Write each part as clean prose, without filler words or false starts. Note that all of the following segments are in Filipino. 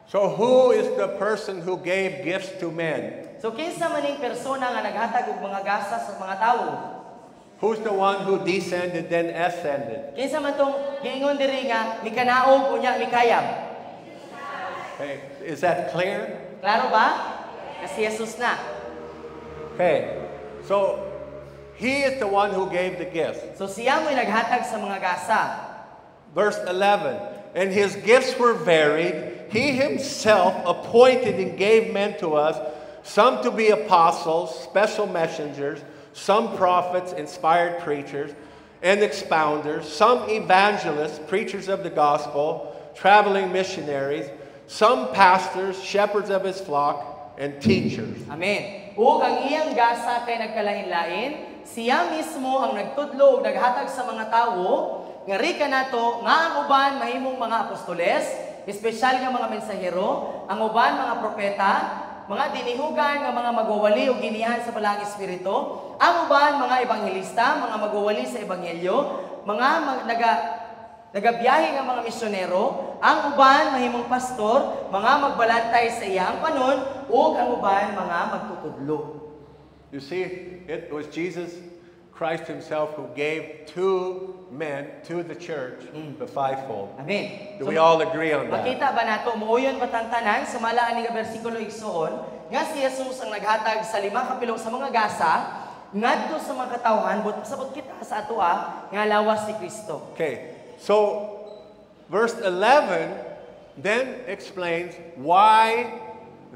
So who is the person who gave gifts to men? So kinsa maning persona nga naghatag og mga gasa sa mga tawo? Who's the one who descended then ascended? Kinsa man tong giingon diri nga mikanaog unya mikayam? Okay, is that clear? Klaro ba? Kasi Jesus na. Okay, so he is the one who gave the gifts. So siya mo'y naghatag sa mga gasa. Verse 11, and his gifts were varied. He himself appointed and gave men to us, some to be apostles, special messengers, some prophets, inspired preachers, and expounders, some evangelists, preachers of the gospel, traveling missionaries, some pastors, shepherds of his flock, and teachers. Amen. Ug ang iyang gasa kay nagkalain-lain, siya mismo ang nagtudlo ug naghatag sa mga tawo, nga rika nato nga ang uban mahimong mga apostoles, espesyal nga mga mensahero, ang uban mga propeta, mga dinihugan nga mga magwawali o ginihan sa palang espiritu, ang uban mga ebanghelista, mga magwawali sa ebanghelyo, mga nagabiyahe nga mga misyonero, ang uban mahimong pastor, mga magbalantay sa iyang panon, ug ang uban mga magtutudlo. You see, it was Jesus Christ himself who gave two men to the church, the fivefold. Amen. Do we all agree on that? Makita ba nato muuyon batantanan sa malaan nga bersikulo igsoon nga si Jesus ang naghatag sa 5 kapilo sa mga gasa ngadto sa mga katawhan but pasabot kita sa atoa nga lawas si Kristo. Okay, so verse 11 then explains why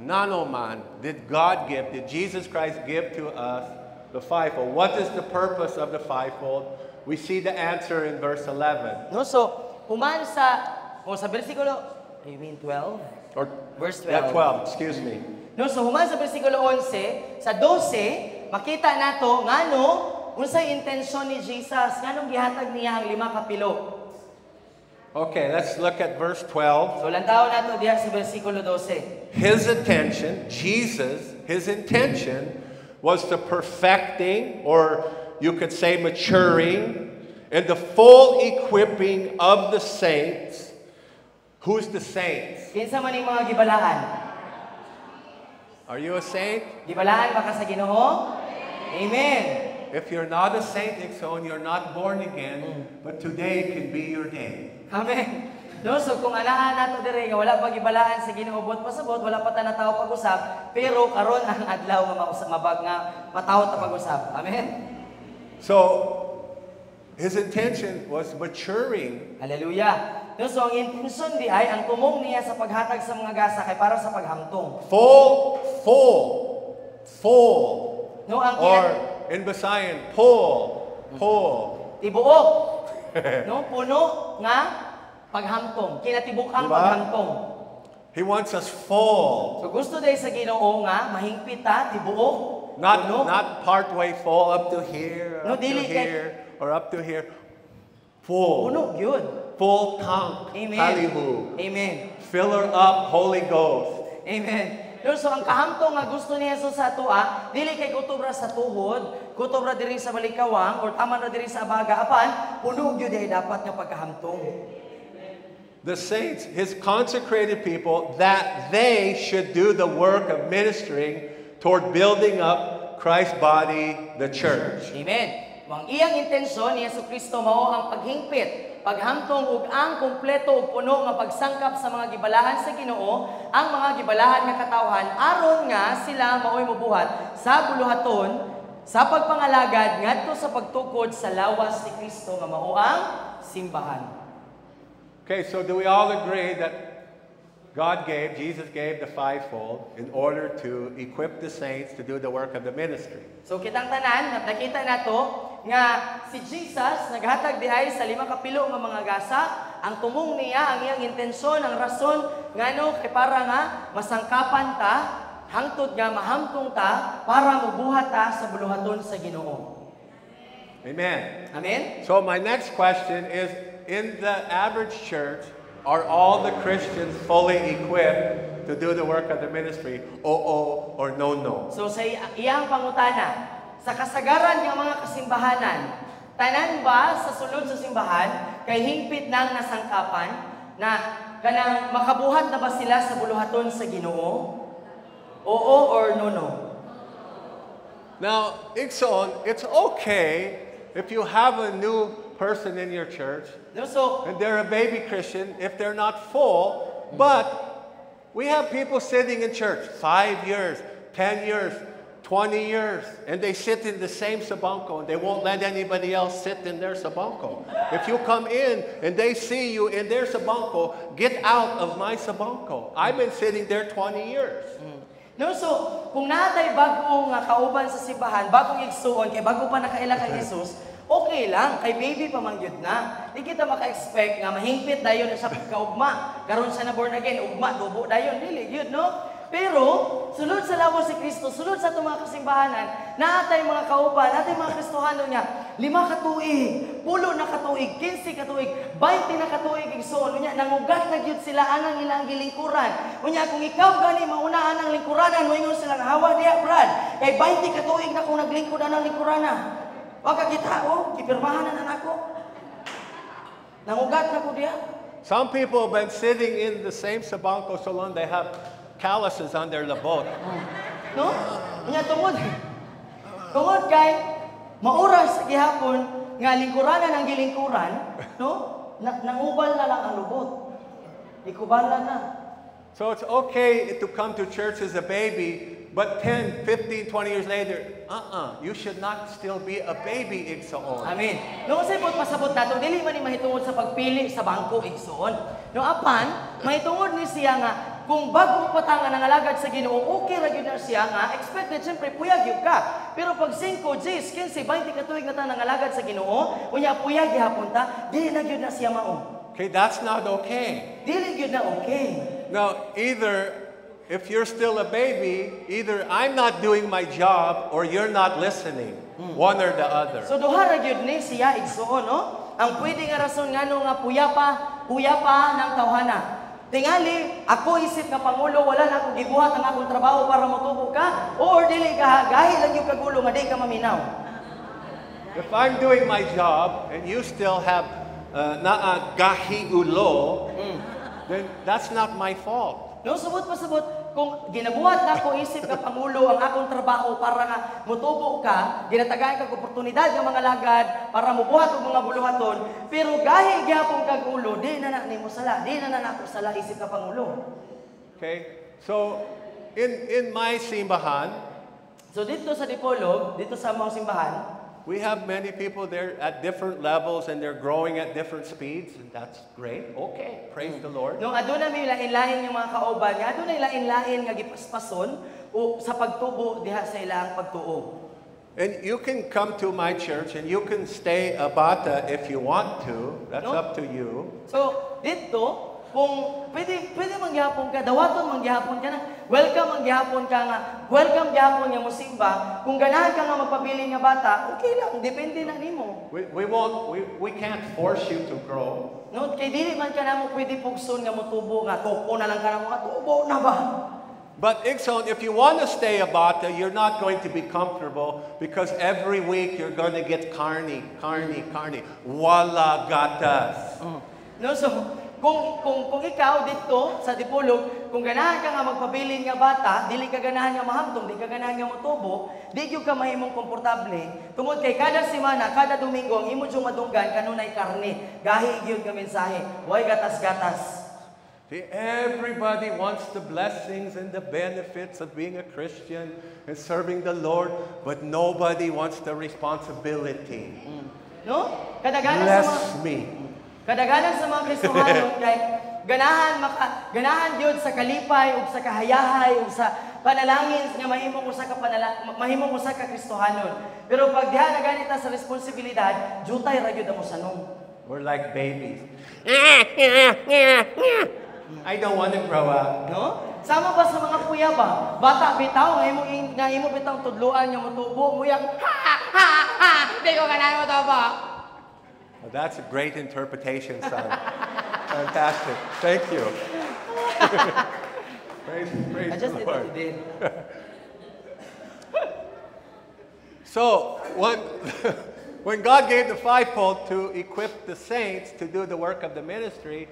nanoman did God give, did Jesus Christ give to us the fivefold. What is the purpose of the fivefold? We see the answer in verse 11. No, so human sa bersikulo, you mean 12? Or Verse 12. yeah, 12, excuse me. No, so human sa bersikulo 11, sa 12, makita nato ngano unsay intensyon ni Jesus nganong gihatag niya ang 5 kapilo. Okay, let's look at verse 12. So lantaw nato diha sa bersikulo 12. His intention, Jesus, his intention was the perfecting, or you could say maturing, and the full equipping of the saints. Who's the saints? Kinsa man ning mga gibalaan? Are you a saint? Gibalaan ba ka sa Ginoo? Amen. If you're not a saint, Ixon, you're not born again, but today can be your day. Amen. No, so kung anahan nato dire nga wala pa gibalaan sa Ginoo bot pasabot, wala pa ta natawo pag-usap, pero karon ang adlaw nga mabag nga matawo ta pag-usap. Amen. So his intention was maturing. Hallelujah. No, so ang intensyon di ay ang tumong niya sa paghatag sa mga gasa kay para sa paghamtong. Full. No, ang Or in Visayan, pull. tibuok. No, puno nga paghamtong. Kinatibuk ang Diba? paghamtong. He wants us full. So gusto day sa Ginoo nga mahingpit ta tibuok. puno. Not part way full up to here, No, up to dili here, or up to here. Full. Puno gyud. Full tank. Amen. Hallelujah. Amen. Fill her up, Holy Ghost. Amen. Lord, so ang kahamtong nga gusto ni Jesus sa atua, dili kay kutobra sa tuhod, kutobra diri sa balikawang, or tama na diri sa abaga, apan, puno gyud ay dapat nga pagkahamtong. The saints, his consecrated people, that they should do the work of ministering toward building up Christ's body, the church. Amen. Ang iyang intensyon ni Jesucristo mao ang paghingpit, paghamtong ug ang kumpleto ug puno nga pagsangkap sa mga gibalahan sa Ginoo, ang mga gibalahan nga katawhan aron nga sila maoy mobuhat sa buluhaton sa pagpangalagad ngadto sa pagtukod sa lawas ni Kristo nga mao ang simbahan. Okay, so do we all agree that Jesus gave the fivefold in order to equip the saints to do the work of the ministry? So kitang tanan, nakita nato nga si Jesus naghatag diay sa 5 kapilo nga mga gasa, ang tumong niya, ang iyang intensyon, ang rason ngano kay para nga masangkapan ta, hangtod nga mahamtong ta para mobuhat ta sa buluhaton sa Ginoo. Amen. Amen. So my next question is, in the average church, are all the Christians fully equipped to do the work of the ministry? Oo or no? So sa iyang pangutana, sa kasagaran ng mga kasimbahanan, tanan ba sa sulod sa simbahan kay hingpit nang nasangkapan, na kanang makabuhat na ba sila sa buluhaton sa Ginoo? Oo or no? Now, Igsoon, it's okay if you have a new person in your church No, so, and they're a baby Christian, if they're not full, but we have people sitting in church 5 years, 10 years, 20 years, and they sit in the same sabangko, and they won't let anybody else sit in their sabangko. If you come in and they see you in their sabangko, get out of my sabangko. I've been sitting there 20 years. No, so, kung natay bago nga kauban sa simbahan, bagong igsuon, kay bago pa nakaila kay Jesus, okay lang, kay baby pa mangyud na. Di kita maka-expect nga mahingpit dayon sa pagkaugma. Karon sa na born again, ugma, dubo dayon, dili gyud no? Pero, sulod sa lawas si Kristo, sulod sa itong mga kasimbahanan, naatay mga kauban, naatay mga Kristohano niya, 5 ka tuig, 10 na ka tuig, 15 ka tuig, 20 na ka tuig, igsoon niya, nangugat na gyud sila anang ilang gilingkuran. Unya, kung ikaw gani mauna anang lingkuranan, moingon silang hawa diya, Brad, kay 20 ka tuig na kung naglingkod anang lingkurana. Wag ka kita, kipirmahan na ako. Nangugat na ko diya. Some people have been sitting in the same sabangko so long they have calluses on their labot. No? Nya tungod. Tungod kay mauras sa gihapon nga lingkuranan ang gilingkuran, no? Nangubal na lang ang lubot. Ikubalan na. So it's okay to come to church as a baby, but 10, 15, 20 years later, you should not still be a baby, Igsoon. Amen. No sa ibot pasabot nato dili man ni mahitungod sa pagpili sa bangko, Igsoon. No apan mahitungod ni siya nga kung bago pa ta nga nangalagad sa Ginoo, okay ra gyud na siya nga expected siyempre puyag gyud ka. Pero pag 5, 10, 15, 20 ka tuig na ta nangalagad sa Ginoo, unya puyag gihapon ta, dili na gyud na siya mao. Okay, that's not okay. Dili gyud na okay. Now, either if you're still a baby, either I'm not doing my job or you're not listening. One or the other. So duha ra gyud ni siya igsuon, no? Ang pwede nga rason ngano nga puya pa ng tawhana. Tingali, ako isip nga pangulo, wala na akong gibuhat ang akong trabaho para motubo ka, or dili ka gahi lang yung kagulo nga di ka maminaw. If I'm doing my job and you still have gahi ulo, then that's not my fault. No, pasabot, kung ginabuhat na ako isip ka pangulo ang akong trabaho para nga motubo ka, ginatagayan kag oportunidad ng mga lagad para mobuhat og mga buluhaton, pero gahi gyapon kag ulo, di na nimo sala, di na ako sala isip ka pangulo. Okay? So in my simbahan, so dito sa Dipolog, dito sa mga simbahan, we have many people there at different levels and they're growing at different speeds, and that's great. Okay, praise the Lord. Nung aduna may lain-lain yung mga kauban, nga aduna lain-lain nga gipaspason o sa pagtubo diha sa ilang pagtuo. And you can come to my church and you can stay a bata if you want to. That's up to you. So, dito, kung pwede manggihapon ka, dawaton manggihapon ka na, welcome manggihapon ka nga, welcome gihapon nga musimba, kung ganahan ka nga magpabili nga bata, okay lang, depende na nimo. We can't force you to grow. No, kay dili man ka namo pwede pugson nga motubo nga, tupo na lang ka namo nga, tubo na ba? But Igsoon, if you want to stay a bata, you're not going to be comfortable because every week you're going to get carny. Wala gatas. No, so, kung ikaw dito sa Dipolog, kung ganahan ka nga magpabilin nga bata, dili ka ganahan nga mahamtong, di ka ganahan nga motubo, di gyud ka mahimong komportable. Tungod kay kada semana, kada Domingo, ang imo jud madunggan kanunay karne. Gahi gyud nga mensahe. Way gatas-gatas. See, everybody wants the blessings and the benefits of being a Christian and serving the Lord, but nobody wants the responsibility. No? Bless me. Kadaganan sa mga Kristohano kay ganahan gyud sa kalipay ug sa kahayahay ug sa panalangin nga mahimong usa ka Kristohanon. Pero pag diha na ganita sa responsibilidad, jutay ra gyud amo sanong. We're like babies. I don't want to grow up. No? Sama ba sa mga kuya ba? Bata bitaw nga imo bitaw tudluan nga motubo, muyang di ko ganahan motubo. Well, that's a great interpretation, son. Fantastic. Thank you. praise I just the did Lord. what you did. So, when God gave the fivefold to equip the saints to do the work of the ministry,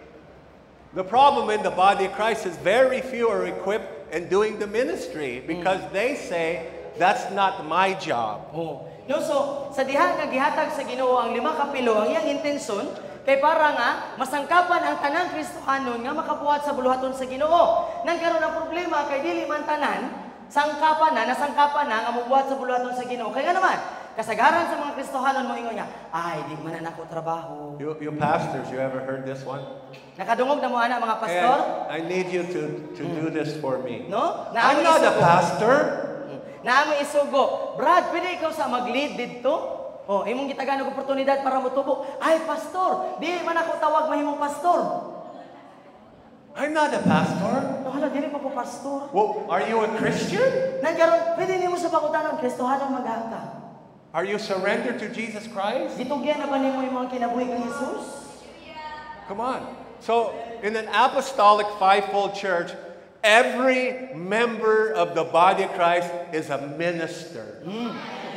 The problem in the body of Christ is very few are equipped in doing the ministry because they say, that's not my job. Oh. No, so, sa diha nga gihatag sa Ginoo ang 5 ka pilo, ang iyang intensyon, kay para nga, masangkapan ang tanang Kristohanon nga makabuhat sa buluhaton sa Ginoo. Nang karon ang problema, kay dili man tanan, nasangkapan na nga mubuhat sa buluhaton sa Ginoo. Kaya naman, kasagaran sa mga Kristohanon mo ingon niya, ay, di man na ako trabaho. You pastors, you ever heard this one? Nakadungog na mo ana mga pastor? And I need you to do this for me. No? I'm not a pastor. Naamo isugo. Brad, pwede ikaw sa mag-lead dito? Oh, imong gitagan og oportunidad para motubo. Ay, pastor, di man ako tawag mahimong pastor. I'm not a pastor. No, hala, dili pa ko pastor. Well, are you a Christian? Nangkaron, pwede nimo sa pangutanon, Kristohanon mag-aka. Are you surrendered to Jesus Christ? Gitugyan na ba nimo yung mga kinabuhi kang Jesus? Come on. So, in an apostolic fivefold church, every member of the body of Christ is a minister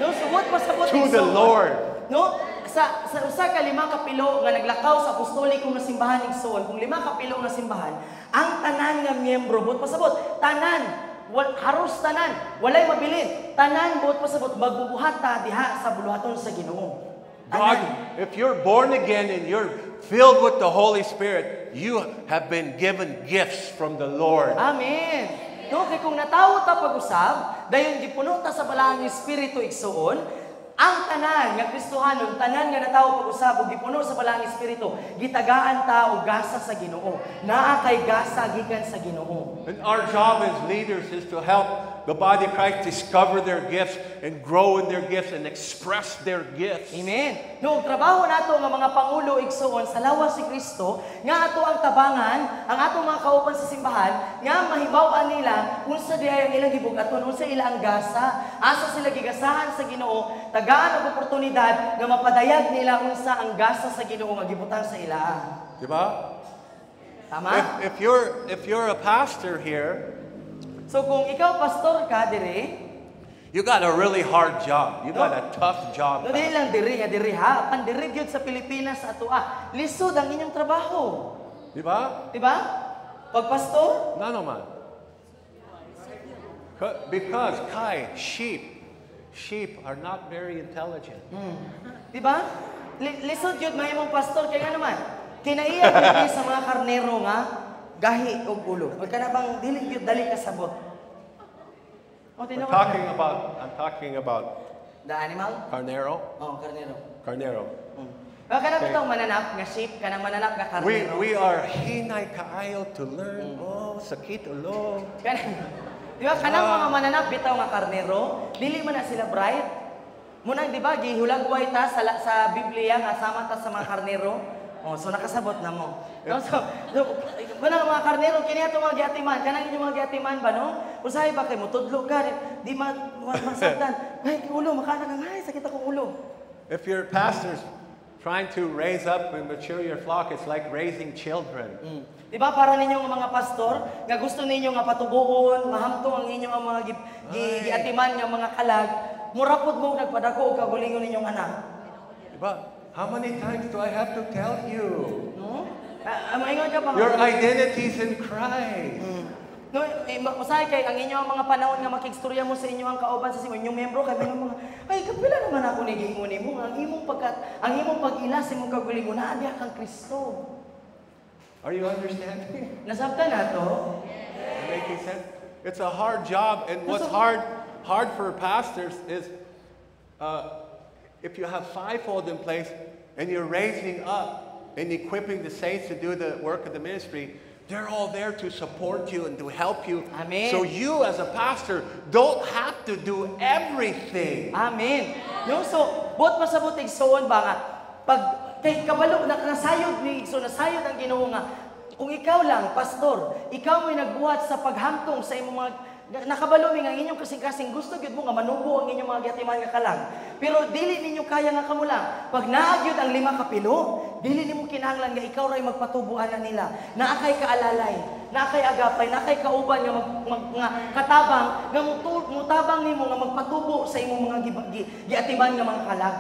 No, suwot pa sa to the Lord. No, sa usa ka 5 ka pilo nga naglakaw sa apostolikong nga simbahan ning Suon, kung 5 ka pilo nga simbahan, ang tanan nga miyembro buot pasabot, tanan haros tanan, walay mabilin, tanan buot pasabot magbubuhat ta diha sa buluhaton sa Ginoo. God, if you're born again and you're filled with the Holy Spirit, you have been given gifts from the Lord. Amen. No, kay kung natawo ta pag-usab, dayon gipuno ta sa balaang espiritu igsuon, ang tanan nga Kristohanon, tanan nga natawo pag-usab ug gipuno sa balaang espiritu, gitagaan ta og gasa sa Ginoo. Naa kay gasa gikan sa Ginoo. And our job as leaders is to help the body of Christ discover their gifts and grow in their gifts and express their gifts. Amen. No, trabaho nato nga mga pangulo igsuon sa lawas si Kristo nga ato ang tabangan, ang atong mga kauban sa simbahan nga mahibaw-an nila unsa diay ang ilang gibugaton, unsa ilang gasa, asa sila gigasahan sa Ginoo, tagaan og oportunidad nga mapadayag nila unsa ang gasa sa Ginoo nga gibutang sa ila. Diba? Tama? If you're a pastor here, so kung ikaw pastor ka dire, you got a really hard job. You got a tough job. no, dili lang diri ha, pan diri gyud sa Pilipinas ato lisod ang inyong trabaho. Diba? Diba? Pag pastor, No naman. Because, Kai, sheep are not very intelligent. diba? Lisod yun mahimong pastor, kaya nga naman, kinaiya yun sa mga karnero nga, gahi o ulo. Huwag ka na bang dili yun dali kasabot. O, I'm talking about the animal? carnero. Oh, karnero. Carnero. Huwag ka na bitong mananap nga sheep, ka na mananap nga karnero. We are hinay kaayo to learn. Oh, sakit ulo. Di ba, kanang mga mananap bitaw nga karnero, dili man na sila bright. Muna, di ba, gihulagway ta sa Biblia nga sama ta sa mga karnero. Oh, so nakasabot na mo. No, so muna mga karnero, kini ato mga giatiman, kanang inyong mga giatiman ba, no? Usahay ba kay mo tudlo ka, di masaktan. Ay, ulo, makana kang, ay, sakit akong ulo. If your pastor's trying to raise up and mature your flock, it's like raising children. Di ba para ninyong mga pastor, nga gusto ninyo nga patubuon, mahamtong ang inyong mga giatiman nga mga kalag, murapod mo nagpadako og kagulingon ninyong anak. Diba? How many times do I have to tell you? No? Maingon ka pa. Your identity's in Christ. No, usahay kay ang inyong mga panahon nga makigstorya mo sa inyong kauban sa inyong membro kay mga ay kapila naman ako ni gingon mo ang imong pag-ila sa imong kagulingon na diha kang Kristo. Are you understanding? Nasabtan nato? Making sense? It's a hard job, and what's hard for pastors is if you have fivefold in place and you're raising up and equipping the saints to do the work of the ministry, they're all there to support you and to help you. Amen. So you as a pastor don't have to do everything. Amen. No, so buot pasabot igsoon ba nga pag kay kabalo nasayod ni so nasayod ang Ginoo nga kung ikaw lang pastor, ikaw mo'y nagbuhat sa paghamtong sa imong mga nakabalo mi nga inyong kasing-kasing gusto gyud mo nga manubo ang inyong mga giatiman nga kalang. Pero dili ninyo kaya nga kamo lang. Pag naagyud ang 5 ka pilo, dili nimo kinahanglan nga ikaw ray magpatubuan na nila. Naa kay kaalalay, naa kay agapay, naa kay kauban nga nga katabang nga mutabang nimo nga magpatubo sa imong mga giatiman nga mga kalang.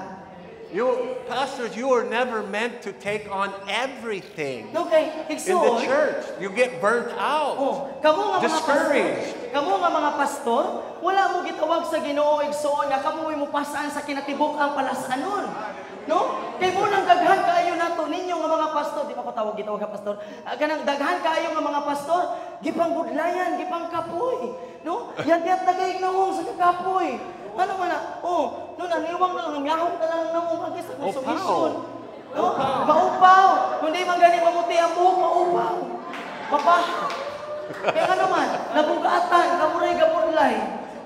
Pastors, you were never meant to take on everything No kay in the igsoon. church. You get burnt out, Kamo nga mga discouraged. pastor, kamo nga mga pastor, wala mo gitawag sa Ginoo igsoon nga kamo mo pasaan sa kinatibuk ang palasanon. No? Kay mo nang daghan kaayo nato ninyo nga mga pastor, di pa ko gitawag nga pastor. Kanang daghan kaayo nga mga pastor, gipang budlayan, gipang kapoy. No? Yan tagay nawong sa kakapoy. Ano man na? No naniwang na lang, yahong na lang namo magis sa consumption. No? Maupaw. Kundi man gani mamuti ang buhok, maupaw. Mabaha. Kaya ano man, nabugatan, kamuray gabudlay.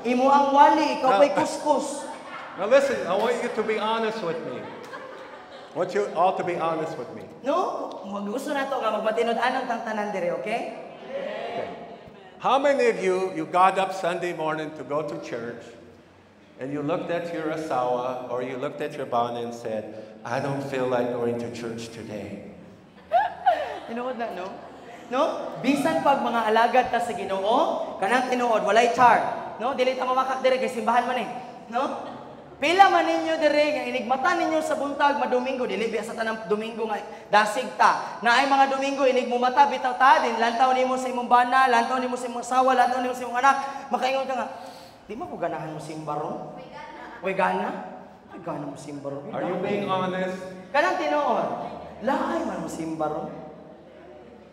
Imo ang wali, ikaw pa'y kuskus. Now listen, I want you to be honest with me. I want you all to be honest with me. No? Gusto na to nga magmatinod-anon tang tanan dire, okay? Okay. How many of you got up Sunday morning to go to church and you looked at your asawa or you looked at your bana and said, I don't feel like going to church today. Tinuod na, no? No? Bisan pag mga alagad ta sa Ginoo, kanang tinuod, walay char. No? Dili ta mamakak dire kay simbahan man eh. No? Pila man ninyo dire nga inigmata ninyo sa buntag madomingo dili biya sa tanang domingo nga dasig ta. Na ay mga domingo inigmumata bitaw ta din lantaw nimo sa imong bana, lantaw nimo sa imong asawa, lantaw nimo sa imong anak. Makaingon ka nga, di mo ko ganahan mo simbaron? Way gana? Way gana mo simbaron. Are you being honest? Kanang tinuod, laay man mo simbaron.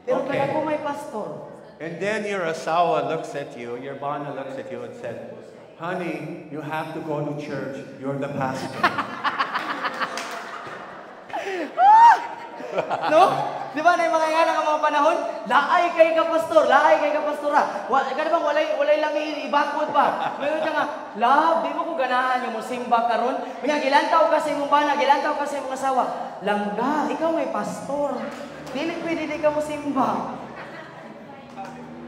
Pero Okay. kaya ko may pastor. And then your asawa looks at you, your bana looks at you and said, honey, you have to go to church. You're the pastor. No? Di ba na yung mga nga ng mga panahon? Laay kay ka pastor, laay kay ka pastora. Kada bang walay lami ibakod pa. Mayroon ka nga, love, di mo ko ganahan yung musimba karon. Mga gilantaw ka sa imong bana, gilantaw ka sa imong asawa. Langga, ikaw may pastor. Dili pwede di ka musimba.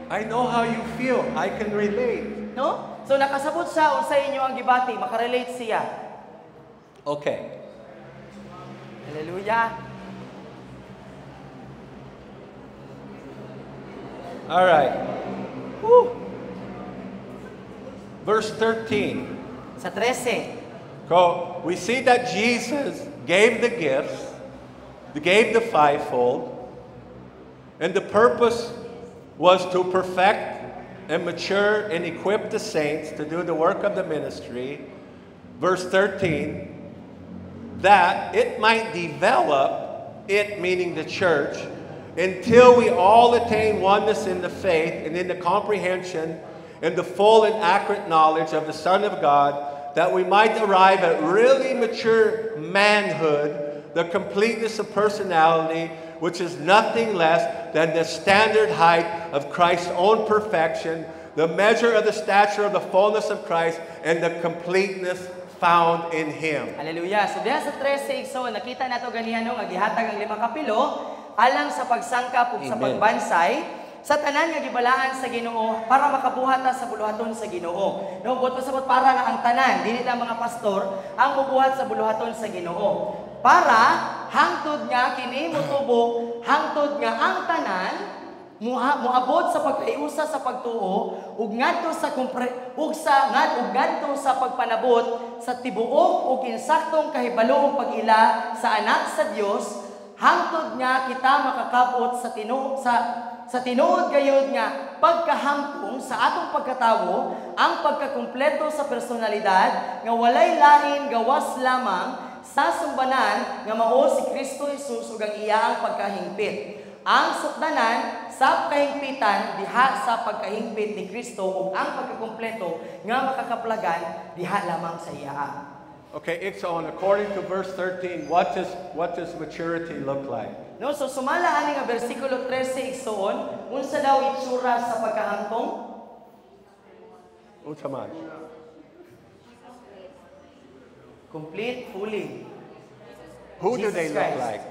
I know how you feel. I can relate. No? So nakasabot siya unsay inyo ang gibati, makarelate siya. Okay. Hallelujah. All right. Woo. Verse 13. Sa 13. So we see that Jesus gave the gifts, gave the fivefold, and the purpose was to perfect and mature and equip the saints to do the work of the ministry. Verse 13, that it might develop, it meaning the church, until we all attain oneness in the faith and in the comprehension and the full and accurate knowledge of the Son of God, that we might arrive at really mature manhood, the completeness of personality, which is nothing less than the standard height of Christ's own perfection, the measure of the stature of the fullness of Christ, and the completeness found in Him. Hallelujah. So diha sa 13, so nakita nato ganihan no nga gihatag ang 5 kapilo alang sa pagsangkap ug sa Amen. pagbansay sa tanan nga gibalaan sa Ginoo para makabuhat ta sa buluhaton sa Ginoo. No, buot pasabot para nga ang tanan, dili lang mga pastor ang mubuhat sa buluhaton sa Ginoo. Para hangtod nga kini motubo, hangtod nga ang tanan muabot sa pagkaiusa sa pagtuo ug ngadto sa pagpanabot sa tibuok ug insaktong kahibalo ug pag-ila sa anak sa Dios hangtod nga kita makakabot sa tinuod gayud nga pagkahangtong sa atong pagkatawo ang pagkakumpleto sa personalidad nga walay lain gawas lamang sa sumbanan nga mao si Kristo Jesus ug ang iyaang pagkahingpit. Ang sukdanan sa kahingpitan diha sa pagkahingpit ni Kristo ug ang pagkakumpleto nga makakaplagan diha lamang sa iya. Okay, Ikson, according to verse 13, what does maturity look like? No, so sumala ani nga bersikulo 13 igsoon, unsa daw itsura sa pagkahangtong? Unsa man? Complete, fully. Who do Jesus they look Christ. like?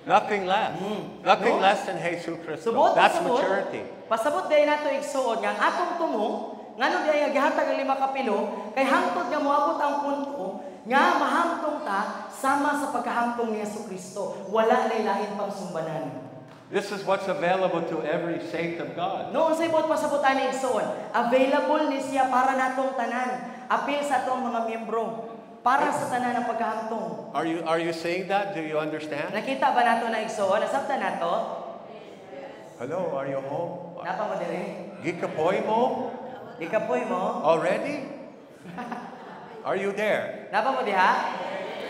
Nothing less. Nothing No? less than Jesus Christ. Subot, That's pasabot. maturity. Pasabot day nato igsuon nga ang atong tumo ngano diay gihatag ang 5 kapilo kay hangtod nga moabot ang punto nga mahangtong ta sama sa pagkahangtong ni Jesucristo. Wala lain pang sumbanan. This is what's available to every saint of God. No, unsay buot pasabutan ni igsuon? Available ni siya para natong tanan. Apil sa atong mga miyembro. para sa tanan ng pagkahamtong. Are you saying that? Do you understand? Nakita ba nato na igsoon? Nasabtan nato? Hello, are you home? Napa mo diri? Gikapoy mo? Ikapoy mo? Already? Are you there? Napa mo diha?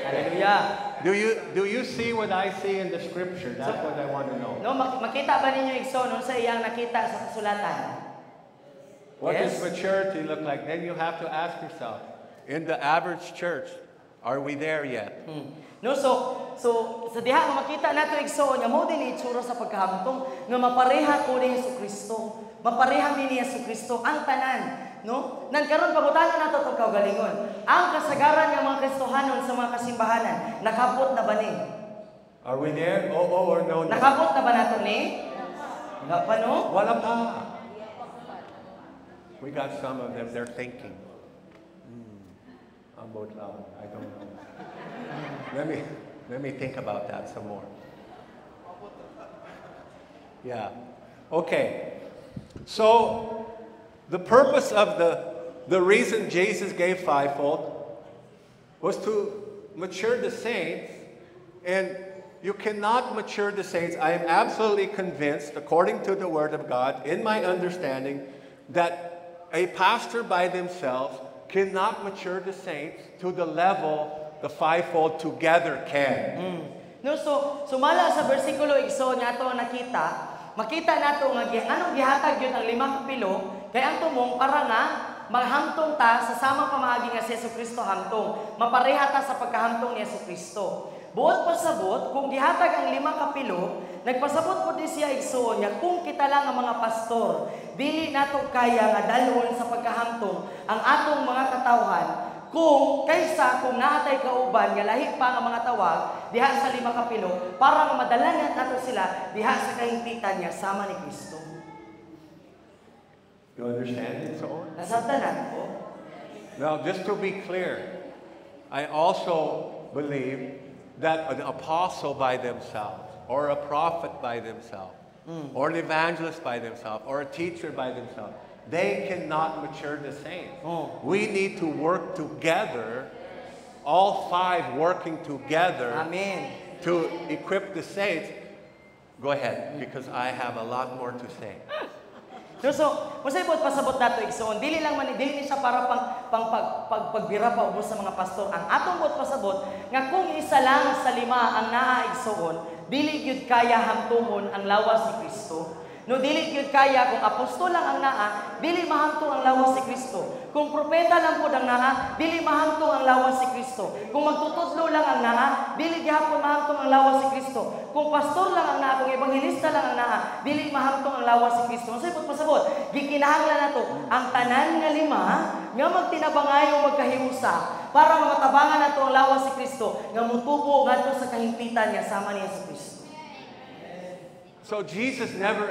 Hallelujah. Do you see what I see in the scripture? That's what I want to know. No, makita ba ninyo igsoon sa iyang nakita sa kasulatan? What Yes. does maturity look like? Then you have to ask yourself, in the average church, are we there yet? No, so sa diha nga makita nato igsoon nga mo din itsura sa pagkahamtong nga mapareha ko ni Jesucristo. Mapareha mi ni Jesucristo ang tanan, no? Nan karon pangutanan nato tong kaugalingon. Ang kasagaran nga mga Kristohanon sa mga kasimbahanan, nakabot na ba ni? Are we there? Oh, or no? Nakabot na ba nato ni? Wala pa no? Wala pa. We got some of them, they're thinking. I'm both loud. I don't know. Let me think about that some more. Yeah. Okay. So the purpose of the reason Jesus gave fivefold was to mature the saints, and you cannot mature the saints. I am absolutely convinced, according to the Word of God, in my understanding, that a pastor by themselves cannot mature the saints to the level the fivefold together can. No, so sumala sa bersikulo igsoon nga ato nakita, makita nato nga anong gihatag yun ang 5 kapilo kay ang tumong para nga maghamtong ta sa samang pamaagi nga si Jesucristo hamtong, mapareha ta sa pagkahamtong ni Jesucristo. Buot pasabot kung gihatag ang 5 kapilo, nagpasabot ko din siya igsoon nga kung kita lang ang mga pastor, dili nato kaya nga dalhon sa pagkahamtong ang atong mga katawhan kung naatay kauban nga lahi pa nga mga tawag diha sa 5 kapilo para nga madalan nato sila diha sa kahimpitan nga sama ni Kristo. You understand it so on? Nasabtan nato. Now, just to be clear, I also believe that an apostle by themselves, or a prophet by themselves, or an evangelist by themselves, or a teacher by themselves, they cannot mature the saints. We need to work together, all 5 working together, Amen. to equip the saints. Go ahead, because I have a lot more to say. So, masaypot pasabot nato igsoon, dili ni siya para pagbira pa ubos sa mga pastor. Ang atong bot pasabot nga kung isa lang sa 5 ang naa igsoon, dili gyud kaya hamtumon ang lawas ni Kristo. No, dili gyud kaya kung apostol lang ang naa, dili mahangtong ang lawas si Kristo. Kung propeta lang pud ang naa, dili mahangtong ang lawas si Kristo. Kung magtutudlo lang ang naa, dili gihapon mahangtong ang lawas si Kristo. Kung pastor lang ang naa, kung ebanghelista lang ang naa, dili mahangtong ang lawas si Kristo. Unsay pud pasabot? Gikinahanglan nato ang tanan nga 5 nga magtinabangayo magkahiusa para matabangan nato ang lawas si Kristo nga mutubo ngadto sa kahimpitan nga sama ni Jesucristo. So Jesus never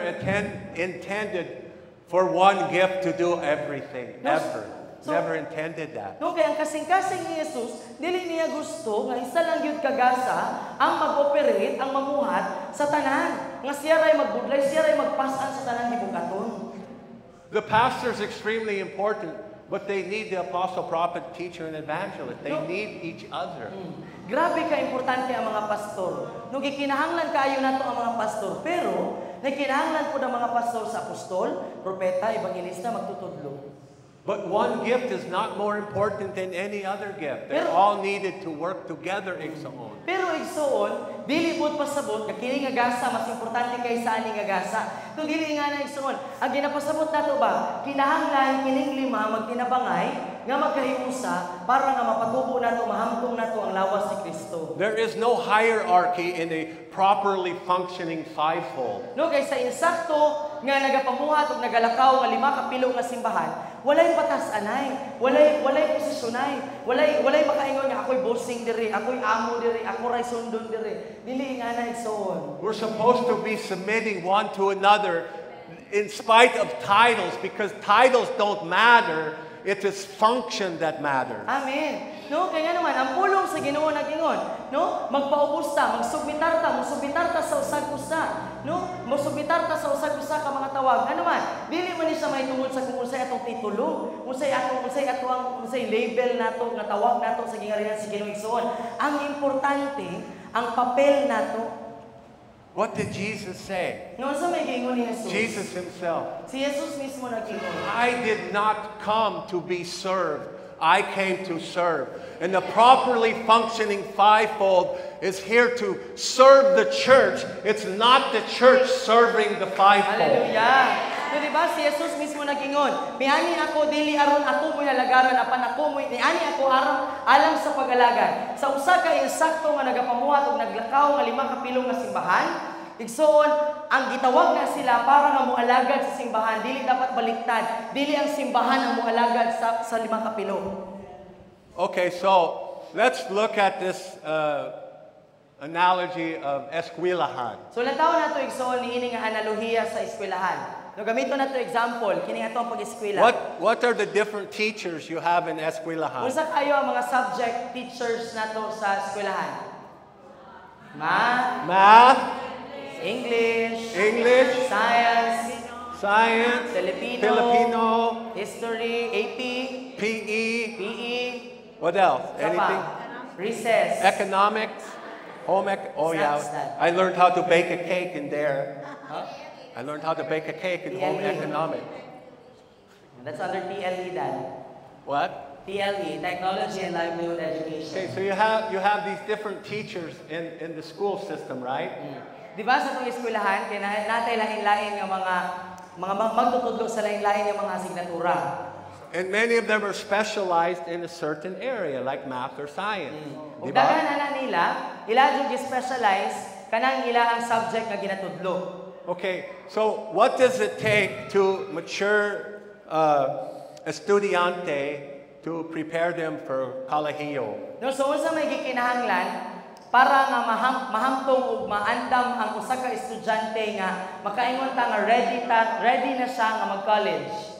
intended for one gift to do everything, ever. Never intended that. No, kaya ang kasing-kasing ni Jesus, dili niya gusto nga isa lang yun kagasa ang mag-operate, ang mamuhat sa tanan. Nga siya ray magbudlay, siya ray magpasan sa tanan gibugaton. The pastor is extremely important, but they need the apostle, prophet, teacher, and evangelist. They need each other. Grabe ka importante ang mga pastor. Nung gikinahanglan kaayo nato ang mga pastor, pero nagkinahanglan po ng mga pastor sa apostol, propeta, evangelista, magtutudlo. But one gift is not more important than any other gift. They're all needed to work together, igsoon. Pero igsoon, dili bud pasabot nga kini nga gasa mas importante kaysa ani nga gasa. Kung dili nga na igsoon, ang ginapasabot nato ba, kinahanglan kining 5 magtinabangay nga magkahiusa para nga mapatubo nato, mahamtong nato ang lawas ni Kristo. There is no hierarchy in a properly functioning fivefold. No, kaysa insakto nga nagapamuhat ug nagalakaw nga 5 kapilo nga simbahan, walay patas-anay, walay posisyonay, walay makaingon nga ako'y bossing diri, ako'y amo diri, ako ray sundon diri. Dili nga na igsoon. We're supposed to be submitting one to another in spite of titles, because titles don't matter. It is function that matters. Amen. No, kaya naman ang pulong sa Ginoo nagingon, no? Magpaubos ta, magsubmitar ta sa usag usa, no? Magsubmitar pag-espetar ta sa usag-usa ka mga tawag, ano man, dili man ni siya mahitungod sa kung unsay atong titulo, unsay label nato nga tawag nato sa gingharian sa Ginoong igsoon. Ang importante, ang papel nato. What did Jesus say? Nga unsa may giingon ni Jesus? Jesus himself. Si Jesus mismo nag-ingon. I did not come to be served. I came to serve. And the properly functioning fivefold is here to serve the church. It's not the church serving the fivefold. Hallelujah. So, diba, si Jesus mismo nag-ingon, "Miani ako, dili aron ako mo'y halagaran, apan ako mo'y niani ako alang sa pag-alagad." Sa usa ka insakto nga nagapamuhat og naglakaw nga 5 ka pilong nga simbahan, igsoon, ang gitawag na sila para nga moalagad sa simbahan, dili dapat baliktad. Dili ang simbahan ang moalagad sa 5 ka pilo. Okay, so let's look at this analogy of eskwelahan. So lataw na to igsoon niini nga analohiya sa eskwelahan. No gamito na to example kini atong pag-eskwela. What are the different teachers you have in eskwelahan? Unsa kayo ang mga subject teachers nato sa eskwelahan? Math, English, Science, Filipino, History, AP, PE, what else? isa pa, Anything? Recess. Economics, oh yeah, What's that? I learned how to bake a cake in there. Huh? I learned how to bake a cake in home TLE. economics. That's under TLE, Dad. What? TLE, Technology and Livelihood Education. Okay, so you have these different teachers in the school system, right? Di ba sa itong eskwelahan, kaya natay lain-lain yung mga magtutudlo sa lain-lain yung mga asignatura. And many of them are specialized in a certain area, like math or science. Ug Di ba? daghan na nila, ila jud gi-specialize kanang ila ang subject nga ginatudlo. Okay, so what does it take to mature estudiante to prepare them for kolehiyo? No, so unsa may gikinahanglan para nga mahamtong ug maandam ang usa ka estudyante nga makaingon ta nga ready na siya nga mag-college.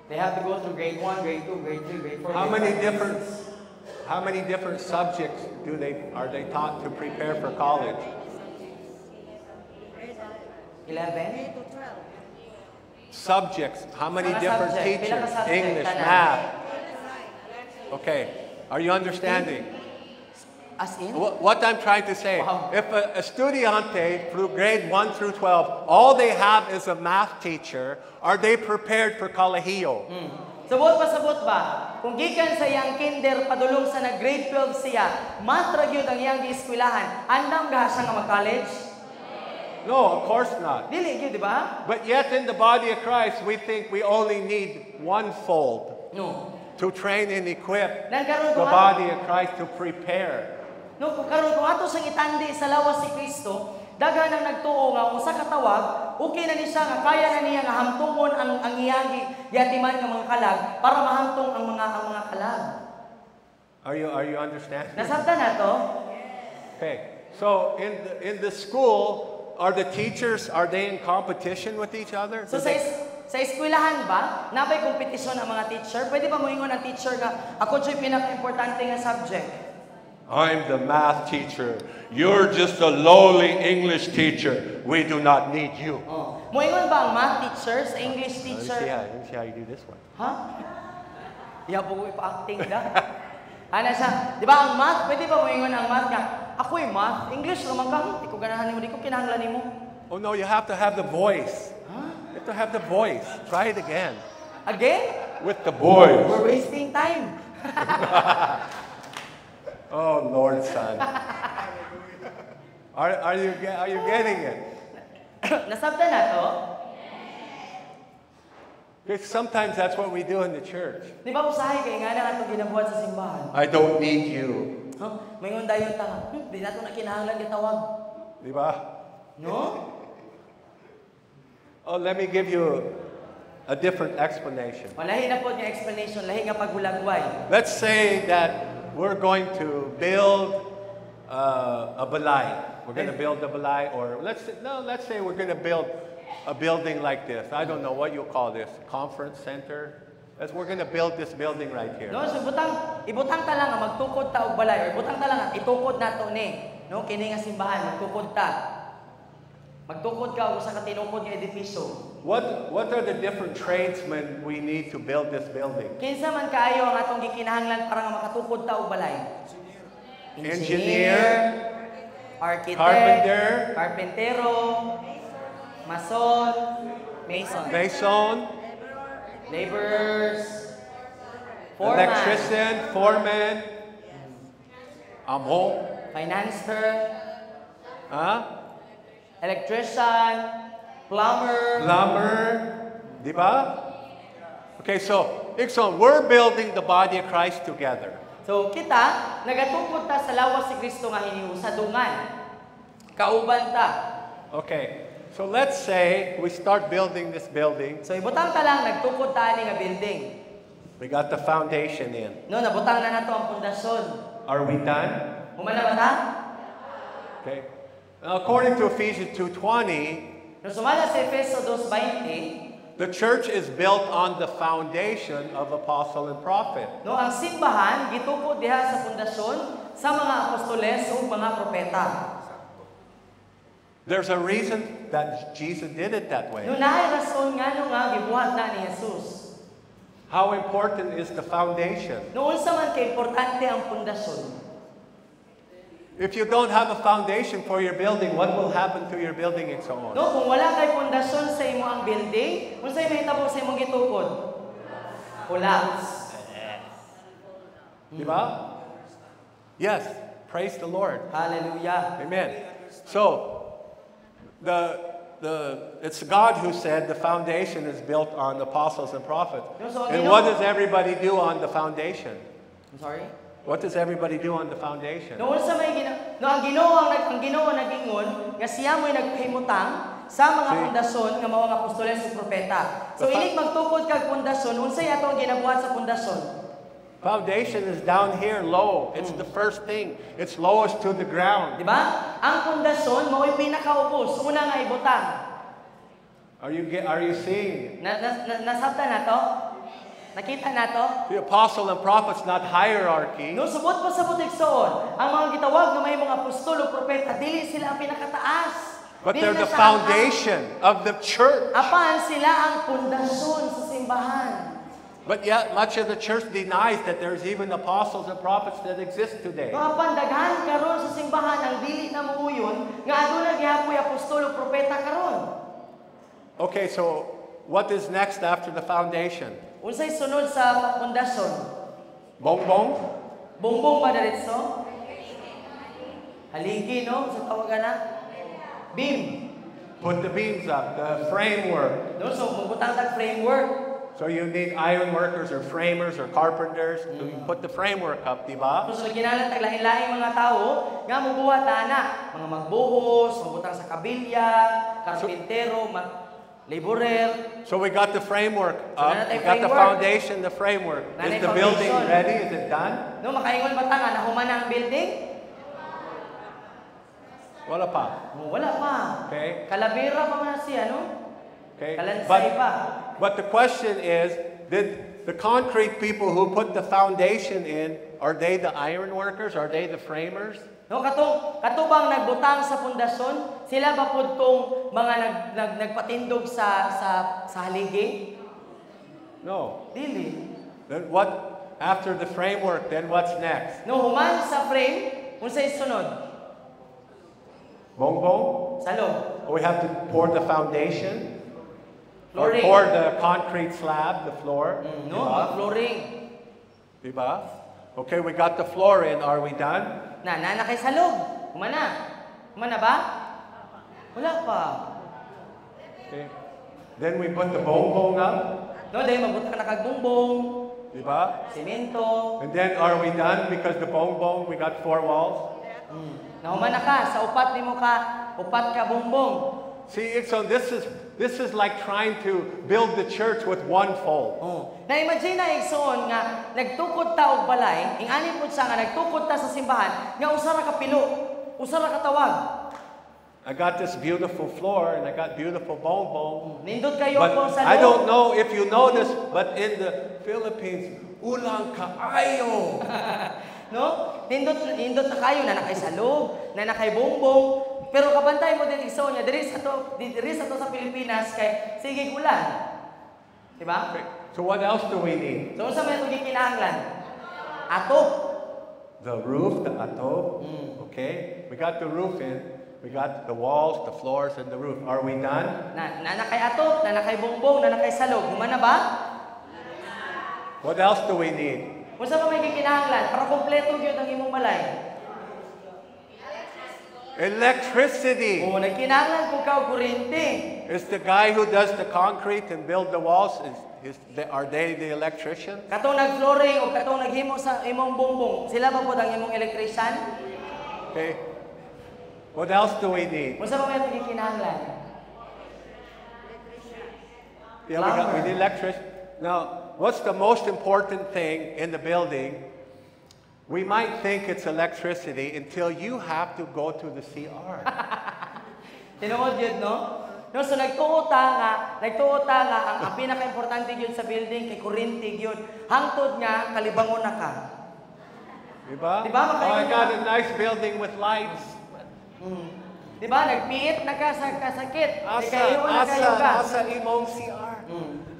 They have to go through grade 1, grade 2, grade 3, grade 4. How many different subjects are they taught to prepare for college? 11? Subjects. How many Mga different subject? Pila teachers? ka subject? English, Tanan. math. Okay. Are you understanding? As in? What I'm trying to say, Wow. if a estudiante through grade 1 through 12, all they have is a math teacher, are they prepared for kolehiyo? Sabot ba? Kung gikan sa iyang kinder padulong sa nag-grade 12 siya, math ra gyud ang iyang gieskwelahan, andam gaha siya nga mag-college? No, of course not. Dili gyud, di ba? But yet in the body of Christ, we think we only need one fold No. to train and equip Nagkaroon the ko body of Christ to prepare. No, kung karon kung ato sang itandi sa lawas si Kristo, daghan ang nagtuo nga usa ka tawag, okay na ni siya nga kaya na niya nga hamtungon ang iyang giatiman nga mga kalag para mahamtong ang mga kalag. Are you understanding? Nasabtan na to? Okay. So in the school, are the teachers, are they in competition with each other? So sa eskwelahan ba, nabay kompetisyon ang mga teacher? Pwede ba moingon ang teacher nga ako joy pinaka-importante nga subject? I'm the math teacher. You're just a lowly English teacher. We do not need you. Oh. Moingon ba ang math teacher sa English teacher? Let me see how you do this one. Ha? Yabo pa-acting da. Ana siya, di ba ang math, pwede ba moingon ang math nga? Ako'y math, English naman ka. Di ko ganahan nimo, di ko kinahanglan nimo. Oh no, you have to have the voice. Huh? You have to have the voice. Try it again. Again? With the voice. We're wasting time. Oh Lord, son. Are you getting it? Nasabtan na to? Because sometimes that's what we do in the church. Di ba usahay kay nga na atong ginabuhat sa simbahan? I don't need you. Huh? Mayroon dayon ta. Di nato na kinahanglan gitawag. Di ba? No? Oh, let me give you a different explanation. Lahi na po nga explanation, lahi nga paghulagway. Let's say that we're going to build a balay. We're going to build a balay, or let's say we're going to build a building like this. I don't know what you call this, conference center. We're going to build this building right here. No, so ibutang ta lang nga magtukod ta og balay, or ibutang ta lang nga itukod nato ni. No, kini nga simbahan magtukod ta. Magtukod ka usa ka tinukod nga edipisyo. What are the different tradesmen we need to build this building? Kinsa man kaayo ang atong gikinahanglan para nga makatukod ta og balay? Engineer, architect, carpentero, mason, laborers, foreman, electrician, foreman, financer, electrician, plumber, di ba? Okay, so, Ikson, we're building the body of Christ together. So kita nagatungkod ta sa lawas si Kristo nga hiniusadungan. Kauban ta. Okay. So let's say we start building this building. So ibutang ta lang nagtukod ta ani nga building. We got the foundation in. No, nabutang na nato ang pundasyon. Are we done? Humana ba ta? Okay. Now, according to Ephesians 2:20, no sumala sa Efeso 2:20, the church is built on the foundation of apostle and prophet. no, ang simbahan gitukod diha sa pundasyon sa mga apostoles ug mga propeta. There's a reason that Jesus did it that way. No, naay rason ngano nga gibuhat na ni Jesus. How important is the foundation? No, unsa man kay importante ang pundasyon. If you don't have a foundation for your building, what will happen to your building and so on? No, kung wala kay pundasyon sa imo ang building, unsay mahitabo sa imong gitukod? Collapse. Diba? Yes. Praise the Lord. Hallelujah. Amen. So, it's God who said the foundation is built on apostles and prophets. And what does everybody do on the foundation? I'm sorry? What does everybody do on the foundation? No, unsa may ang Ginoo nagingon nga siya mo'y nagpahimutang sa mga pundasyon nga mao nga apostoles ug propeta. So inig magtukod kag pundasyon, unsay ato ang ginabuhat sa pundasyon? Foundation is down here low. It's the first thing. It's lowest to the ground. Di ba? Ang pundasyon mao'y pinakaubos, una nga ibutang. Are you seeing? Nasabtan nato? Nakita nato? The apostle and prophets not hierarchy. No, subot pa sa butigsoon. Ang mga gitawag na may mga apostol o propeta, dili sila ang pinakataas. But they're the foundation of the church. Apan sila ang pundasyon sa simbahan. But yet, much of the church denies that there's even apostles and prophets that exist today. No, apan daghan karon sa simbahan ang dili na muuyon nga aduna gihapoy apostol o propeta karon. Okay, so what is next after the foundation? Unsay sunod sa pundasyon? Bongbong? Bongbong ba diretso? Haligi, no? Sa tawagan na? Beam. Put the beams up, the framework. No, so mabutang tag framework. So you need iron workers or framers or carpenters to put the framework up, di ba? So ginalan tag lain-lain mga tao nga mobuhat ana, mga magbuhos, mabutang sa kabilya, karpintero, laborer. So we got the framework up, we got the foundation, the framework. Is the building ready? Is it done? No, makaingon ba ta nga nahuman na ang building? Wala pa. Wala pa. Okay. Kalabira pa man siya, no? Okay. Kalansay pa. But the question is, did the concrete people who put the foundation in, are they the iron workers? Are they the framers? No, katubang nagbutang sa pundasyon, sila ba pud tong mga nagpatindog sa haligi? No. Dili. Then what after the framework, then what's next? No, human sa frame, unsay sunod? Bongbong? Sa loob. We have to pour the foundation. Or Flooring. pour the concrete slab, the floor. No, flooring. Diba? Okay, we got the floor in. Are we done? Na kay sa loob. Humana. Humana ba? Wala pa. Okay. Then we put the bongbong up. No, dahil mabutang na kag bongbong. Diba? Semento. And then are we done? Because the bongbong, we got 4 walls. Nahuman na ka, sa upat nimo ka, upat ka bongbong. See, so this is like trying to build the church with one fold. Na-imagine na igsoon nga nagtukod ta og balay, ingani pud sa nga nagtukod ta sa simbahan, nga usa ra ka pilo, usa ra ka tawag. I got this beautiful floor and I got beautiful bongbong. Nindot kayo But po sa I don't know if you notice, but in the Philippines, ulang kaayo. No? Nindot na kayo, na nakay salog, na nakay bongbong. Pero kabantay mo din iso niya, diri sa to sa Pilipinas, kay sige ulan. Diba? So what else do we need? So, sa may itong kinahanglan? Atop. The roof, the atop. Okay? We got the roof in. We got the walls, the floors, and the roof. Are we done? Na nakay atop, na nakay bongbong, na nakay salog. Humana ba? What else do we need? Kung sa may kinahanglan, para kompleto yun ang imong balay. Electricity. O, nagkinahanglan kung kao kuryente. Is the guy who does the concrete and build the walls, are they the electrician? Katong nag-flooring o katong naghimo sa imong bongbong, sila ba po ang imong electrician? Okay. What else do we need? Kung sa mga itong kinahanglan? Yeah, we need electrician. Now, what's the most important thing in the building? We might think it's electricity until you have to go to the CR. Tinuod yun, no? No, so nagtuota nga ang pinaka-importante yun sa building kay kuryente yun. Hangtod nga kalibangon na ka. Diba? Diba? Oh, I got a nice building with lights. Diba? Nagpiit na ka sa kasakit. Asa imong CR.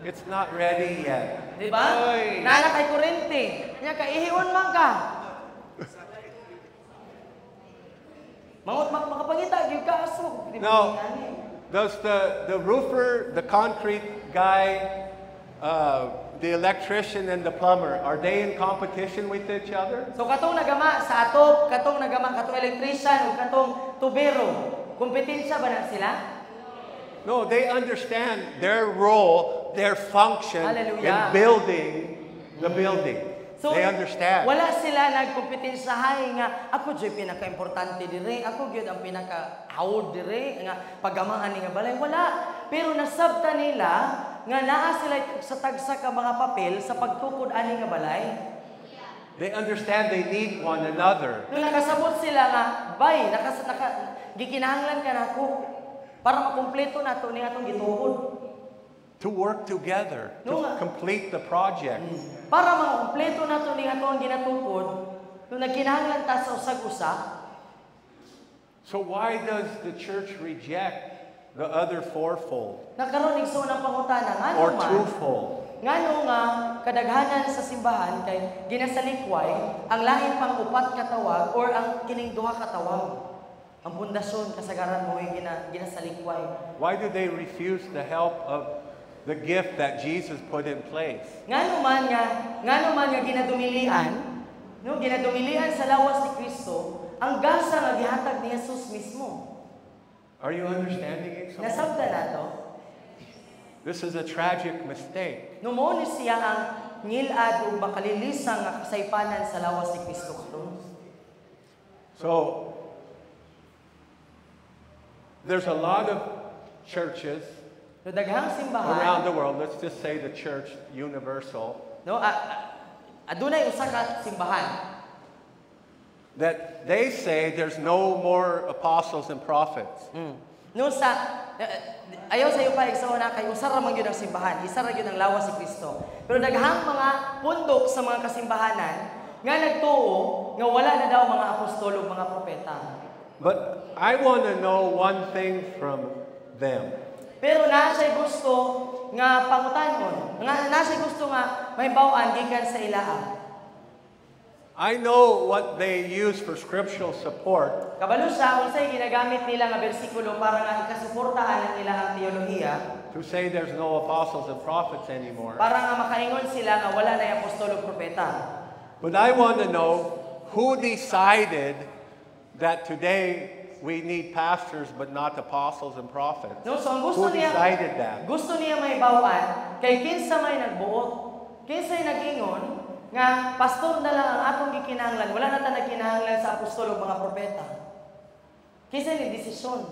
It's not ready yet. Diba? Oy. Nana kay kuryente. Nya ka ihiwan man ka. Makapangita gyud ka aso. No. Does the roofer, the concrete guy, the electrician and the plumber, are they in competition with each other? So katong nagama sa atop, katong electrician ug katong tubero, kompetensya ba na sila? No, they understand their role, their function Hallelujah. in building the building. So, they understand. Wala sila nagkompetensyahay nga ako jud pinaka-importante dire, ako gyud ang pinaka-hawod dire nga pagamaan ni nga balay. Wala. Pero nasabta nila nga naa sila sa tagsa ka mga papel sa pagtukod ani nga balay. They understand they need one another. Nung nakasabot sila nga, bay, gikinahanglan ka nako para makumpleto nato ni atong gituod. To work together, to complete the project. Para makumpleto nato ni atong ginatukod, nung nagkinahanglan ta sa usag-usa. So why does the church reject the other fourfold? Nagkaroon igsoon ang pangutana ngano Or man. twofold? Ngano nga kadaghanan sa simbahan kay ginasalikway ang lain pang upat ka tawag or ang kining duha ka tawag. Ang pundasyon kasagaran mo ay ginasalikway. Why do they refuse the help of the gift that Jesus put in place? Ngano man nga ginadumilian, no, ginadumilian sa lawas ni Kristo ang gasa nga gihatag ni Jesus mismo. Are you understanding it? Nasabda nato. This is a tragic mistake. No mo ni siya ang ngilad ug makalilisang nga kasaypanan sa lawas ni Kristo karon. So there's a lot of churches No daghang simbahan around the world, let's just say the church universal, no adunay usa ka simbahan that they say there's no more apostles and prophets. no sa ayaw sa iyo pa igsoon na kay usa ra man gyud ang simbahan, isa ra gyud ang lawas ni Kristo. Pero daghang mga pundok sa mga kasimbahanan nga nagtuo nga wala na daw mga apostol ug mga propeta. But I want to know one thing from them. Pero naa siya gusto nga pangutanon, nga naa siya gusto nga mahibaw-an gikan sa ilaha. I know what they use for scriptural support, Kabalo siya unsay ginagamit nila nga bersikulo para nga ikasuportahan ang ilahang teolohiya, to say there's no apostles and prophets anymore. para nga makaingon sila nga wala na apostol ug propeta. But I want to know who decided that today we need pastors but not apostles and prophets. No, so ang Who decided that? gusto niya mahibaw-an kay kinsa may nagbuot, kinsay nag-ingon nga pastor na lang ang atong gikinahanglan, wala na ta nagkinahanglan sa apostol ug mga propeta. Kinsay ni desisyon?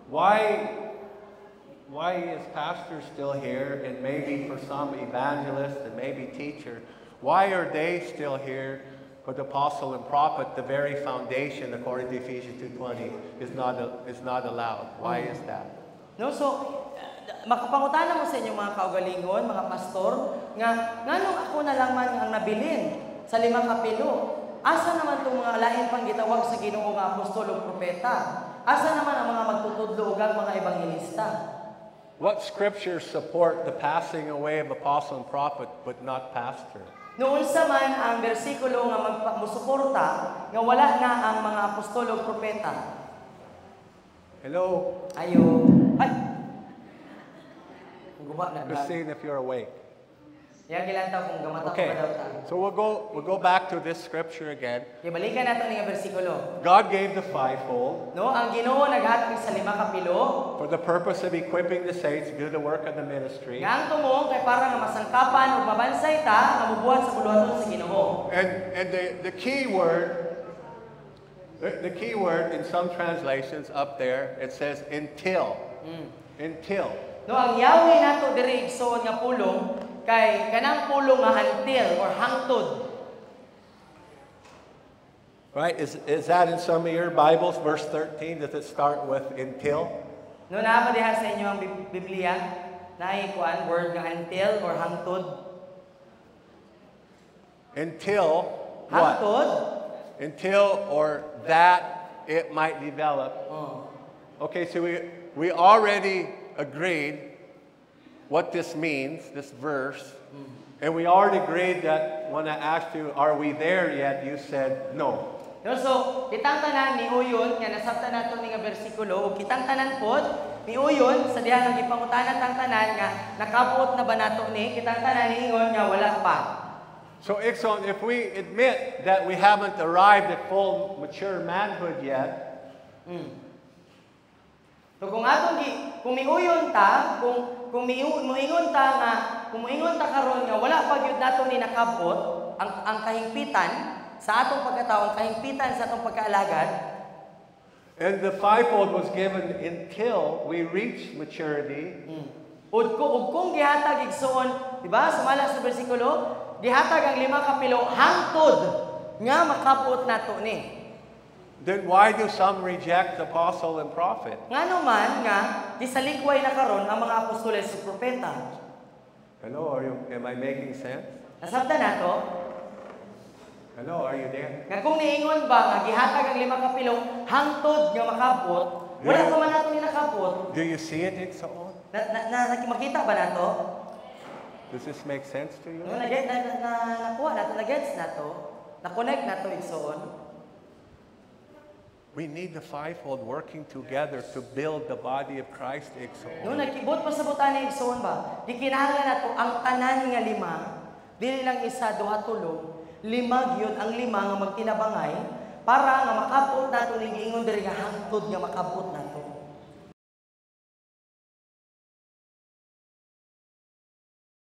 Why is pastor still here, and maybe for some evangelists and maybe teacher, why are they still here? But the apostle and prophet, the very foundation, according to Ephesians 2:20, is not allowed. Why is that? No, so makapangutana mo sa inyong mga kaugalingon, mga pastor, nga nganong ako na lang man ang nabilin sa 5 kapilo. asa naman itong mga lain pang gitawag sa Ginoo nga apostol o propeta? Asa naman ang mga magtutudlo ug ang mga ebanghelista? What scriptures support the passing away of apostle and prophet but not pastor? Noon sa man ang bersikulo nga musuporta nga wala na ang mga apostol o propeta. Hello, Ayo. Ay. Guba na. Christine, if you're awake. Yang gilantaw kung gamata Okay, pa daw ta. so we'll go back to this scripture again. Kaya balikan nato ning bersikulo. God gave the fivefold No, ang Ginoo naghatag sa 5 ka pilo. for the purpose of equipping the saints to do the work of the ministry. Nga ang tumong kay para nga masangkapan ug mabansay ta nga mubuhat sa buluhaton sa Ginoo. And the key word in some translations up there, it says until. Until. No, ang yawi nato diri igsoon nga pulong kay kanang pulong nga until or hangtod. Right? Is that in some of your Bibles, verse 13? Does it start with until? No, naa pa diha sa inyo ang Biblia naay kuan word nga until or hangtod. Until what? Hangtod? Until or that it might develop. Oh. Okay, so we already agreed what this means, this verse. And we already agreed that when I asked you, are we there yet? You said no. No, so kitang tanan ni uyon nga nasabtan nato ni nga bersikulo ug kitang tanan pod ni uyon sa diha nga gipangutanan tang tanan nga nakabuot na ba nato ni kitang tanan ni ingon nga wala pa. So, Ixon, if we admit that we haven't arrived at full mature manhood yet, So kung atong kung miuyon ta, kung muingon ta nga, kung muingon ta karon nga wala pa gyud nato ni nakabot ang kahingpitan sa atong pagkatao, ang kahingpitan sa atong pagkaalagad. and the fivefold was given until we reach maturity, Ug kung gihatag igsoon, di ba? Sumala sa bersikulo, gihatag ang 5 ka pilo hangtod nga makabot nato ni. then why do some reject the apostle and prophet? Ngano man nga gisalikway na karon ang mga apostoles ug propeta. Hello, am I making sense? Nasabtan nato Hello, are you there? nga kung niingon ba nga gihatag ang 5 ka pilo hangtod nga makabot, wala pa man nato ni nakabot. Do you see it, Ixon? Makita ba nato? Does this make sense to you? No, nakuha nato, na-gets nato, na-connect nato igsoon. We need the fivefold working together to build the body of Christ, No, Ixon. nagkibot pa sa butana igsoon ba? Di kinahanglan nato ang tanan nga 5, dili lang isa, duha, tulo, 5 gyud ang 5 nga magtinabangay para nga makabot nato ning giingon diri nga hangtod nga makabot nato.